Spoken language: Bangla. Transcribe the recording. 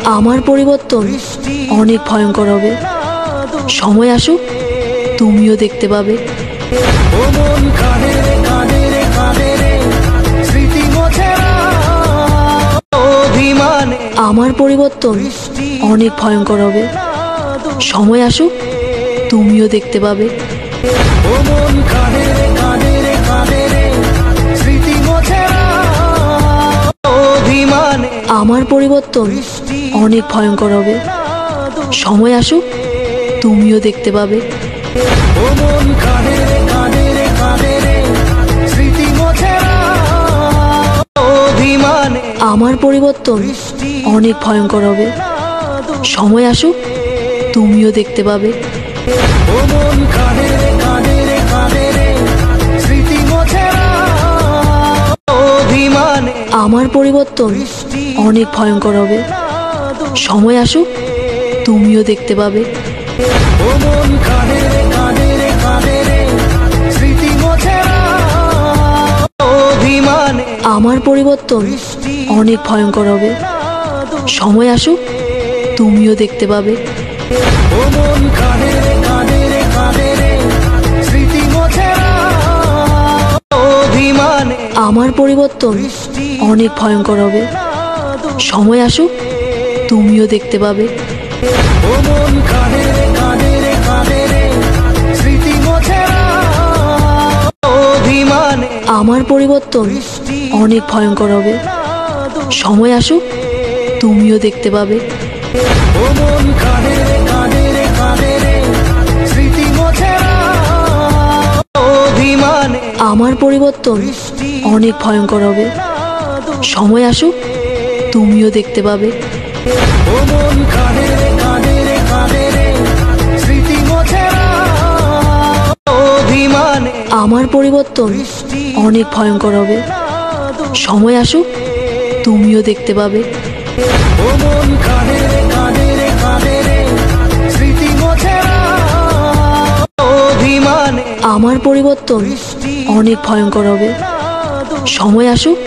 আমার পরিবর্তন অনেক ভয়ঙ্কর হবে। সময় আসুক, তুমিও দেখতে পাবে। আমার পরিবর্তন অনেক ভয়ঙ্কর হবে। সময় আসুক, তুমিও দেখতে পাবে। আমার পরিবর্তন অনেক ভয়ঙ্কর হবে। সময় আসুক, তুমিও দেখতে পাবে। আমার পরিবর্তন অনেক ভয়ঙ্কর হবে। সময় আসুক, তুমিও দেখতে পাবে। আমার পরিবর্তন অনেক ভয়ঙ্কর হবে। সময় আসুক, তুমিও দেখতে পাবে। আমার পরিবর্তন অনেক ভয়ঙ্কর হবে। সময় আসুক, তুমিও দেখতে পাবে। আমার পরিবর্তন অনেক ভয়ঙ্কর হবে। সময় আসুক, তুমিও দেখতে পাবে। আমার পরিবর্তন অনেক ভয়ঙ্কর হবে। সময় আসুক, তুমিও দেখতে পাবে। আমার পরিবর্তন অনেক ভয়ঙ্কর হবে। সময় আসুক, তুমিও দেখতে পাবে। আমার পরিবর্তন অনেক ভয়ঙ্কর হবে। সময় আসুক, তুমিও দেখতে পাবে। আমার পরিবর্তন অনেক ভয়ঙ্কর হবে। সময় আসুক,